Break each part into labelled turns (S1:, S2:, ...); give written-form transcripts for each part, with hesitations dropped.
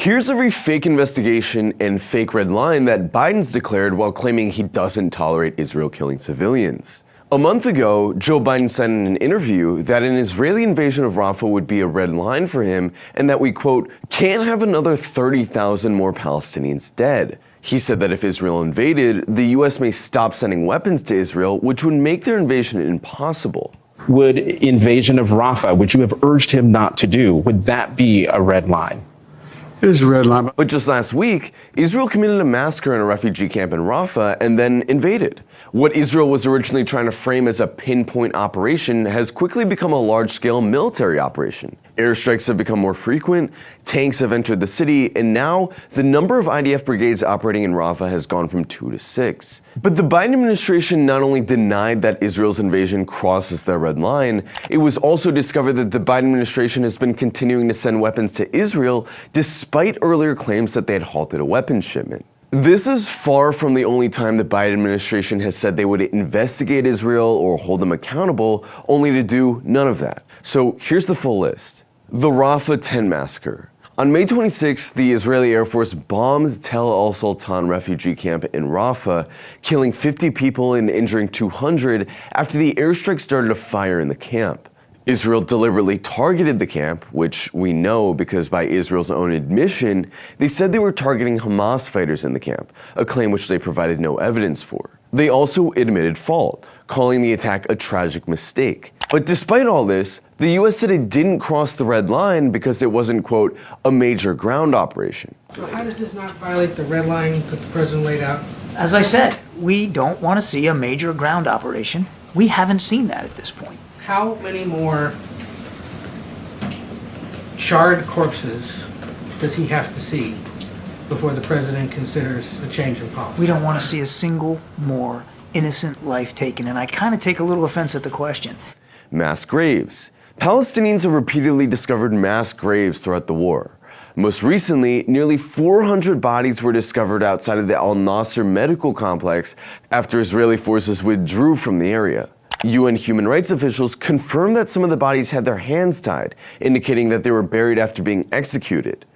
S1: Here's every fake investigation and fake red line that Biden's declared while claiming he doesn't tolerate Israel killing civilians. A month ago, Joe Biden said in an interview that an Israeli invasion of Rafah would be a red line for him and that we, quote, can't have another 30,000 more Palestinians dead. He said that if Israel invaded, the U.S. may stop sending weapons to Israel, which would make their invasion impossible.
S2: Would invasion of Rafah, which you have urged him not to do, would that be a red line?
S3: It is a red line.
S1: But just last week, Israel committed a massacre in a refugee camp in Rafah and then invaded. What Israel was originally trying to frame as a pinpoint operation has quickly become a large-scale military operation. Airstrikes have become more frequent, tanks have entered the city, and now the number of IDF brigades operating in Rafah has gone from 2 to 6. But the Biden administration not only denied that Israel's invasion crosses their red line, it was also discovered that the Biden administration has been continuing to send weapons to Israel despite earlier claims that they had halted a weapons shipment. This is far from the only time the Biden administration has said they would investigate Israel or hold them accountable, only to do none of that. So here's the full list. The Rafah tent massacre. On May 26th, the Israeli Air Force bombed Tel al-Sultan refugee camp in Rafah, killing 50 people and injuring 200 after the airstrike started a fire in the camp. Israel deliberately targeted the camp, which we know because by Israel's own admission, they said they were targeting Hamas fighters in the camp, a claim which they provided no evidence for. They also admitted fault, calling the attack a tragic mistake. But despite all this, the U.S. said it didn't cross the red line because it wasn't, quote, a major ground operation.
S4: So how does this not violate the red line that the president laid out?
S5: As I said, we don't want to see a major ground operation. We haven't seen that at this point.
S4: How many more charred corpses does he have to see before the president considers a change in policy?
S5: We don't want to see a single more innocent life taken, and I kind of take a little offense at the question.
S1: Mass graves. Palestinians have repeatedly discovered mass graves throughout the war. Most recently, nearly 400 bodies were discovered outside of the Al-Nasser medical complex after Israeli forces withdrew from the area. UN human rights officials confirmed that some of the bodies had their hands tied, indicating that they were buried after being executed.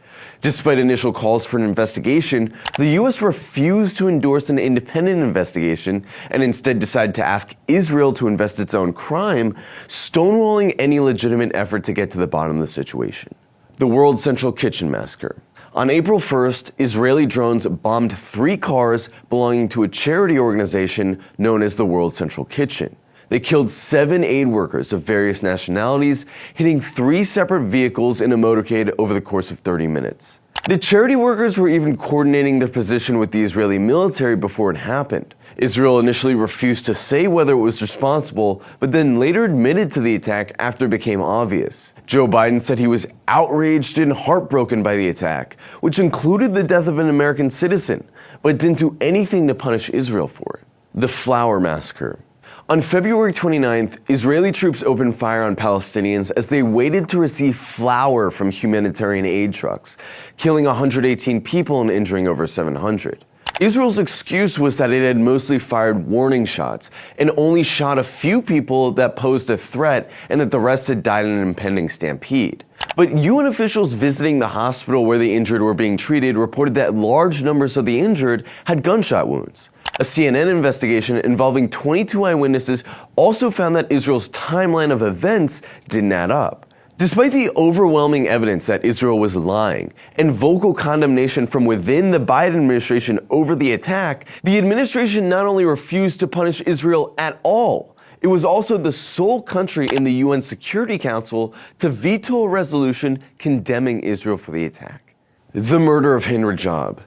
S1: Despite initial calls for an investigation, the U.S. refused to endorse an independent investigation and instead decided to ask Israel to invest its own crime, stonewalling any legitimate effort to get to the bottom of the situation. The World Central Kitchen Massacre. On April 1st, Israeli drones bombed 3 cars belonging to a charity organization known as the World Central Kitchen. They killed 7 aid workers of various nationalities, hitting 3 separate vehicles in a motorcade over the course of 30 minutes. The charity workers were even coordinating their position with the Israeli military before it happened. Israel initially refused to say whether it was responsible, but then later admitted to the attack after it became obvious. Joe Biden said he was outraged and heartbroken by the attack, which included the death of an American citizen, but didn't do anything to punish Israel for it. The Flower Massacre. On February 29th, Israeli troops opened fire on Palestinians as they waited to receive flour from humanitarian aid trucks, killing 118 people and injuring over 700. Israel's excuse was that it had mostly fired warning shots and only shot a few people that posed a threat and that the rest had died in an impending stampede. But UN officials visiting the hospital where the injured were being treated reported that large numbers of the injured had gunshot wounds. A CNN investigation involving 22 eyewitnesses also found that Israel's timeline of events didn't add up. Despite the overwhelming evidence that Israel was lying and vocal condemnation from within the Biden administration over the attack, the administration not only refused to punish Israel at all, it was also the sole country in the UN Security Council to veto a resolution condemning Israel for the attack. The murder of Hind Rajab.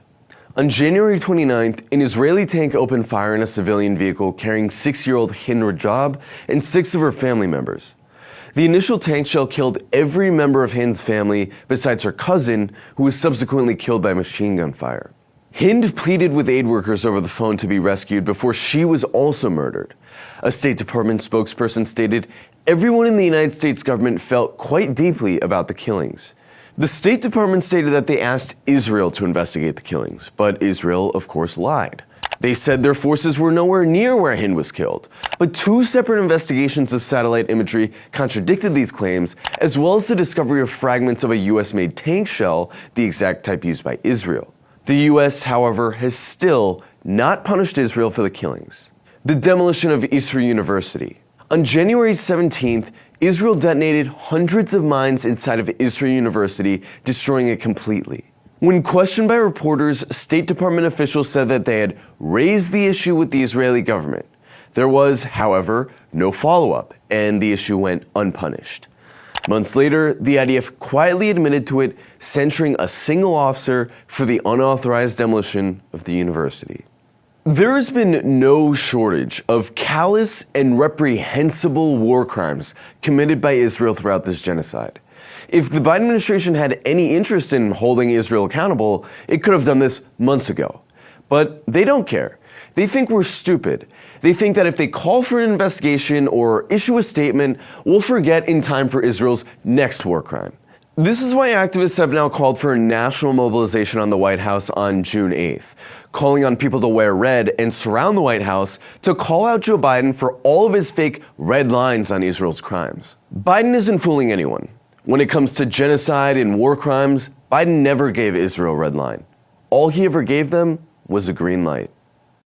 S1: On January 29th, an Israeli tank opened fire in a civilian vehicle carrying 6-year-old Hind Rajab and 6 of her family members. The initial tank shell killed every member of Hind's family besides her cousin, who was subsequently killed by machine gun fire. Hind pleaded with aid workers over the phone to be rescued before she was also murdered. A State Department spokesperson stated, "Everyone in the United States government felt quite deeply about the killings." The State Department stated that they asked Israel to investigate the killings, but Israel, of course, lied. They said their forces were nowhere near where Hind was killed, but two separate investigations of satellite imagery contradicted these claims, as well as the discovery of fragments of a US-made tank shell, the exact type used by Israel. The US, however, has still not punished Israel for the killings. The demolition of Israel University. On January 17th, Israel detonated hundreds of mines inside of Israel University, destroying it completely. When questioned by reporters, State Department officials said that they had raised the issue with the Israeli government. There was, however, no follow-up, and the issue went unpunished. Months later, the IDF quietly admitted to it, censuring a single officer for the unauthorized demolition of the university. There has been no shortage of callous and reprehensible war crimes committed by Israel throughout this genocide. If the Biden administration had any interest in holding Israel accountable, it could have done this months ago. But they don't care. They think we're stupid. They think that if they call for an investigation or issue a statement, we'll forget in time for Israel's next war crime. This is why activists have now called for a national mobilization on the White House on June 8th, calling on people to wear red and surround the White House to call out Joe Biden for all of his fake red lines on Israel's crimes. Biden isn't fooling anyone. When it comes to genocide and war crimes, Biden never gave Israel a red line. All he ever gave them was a green light.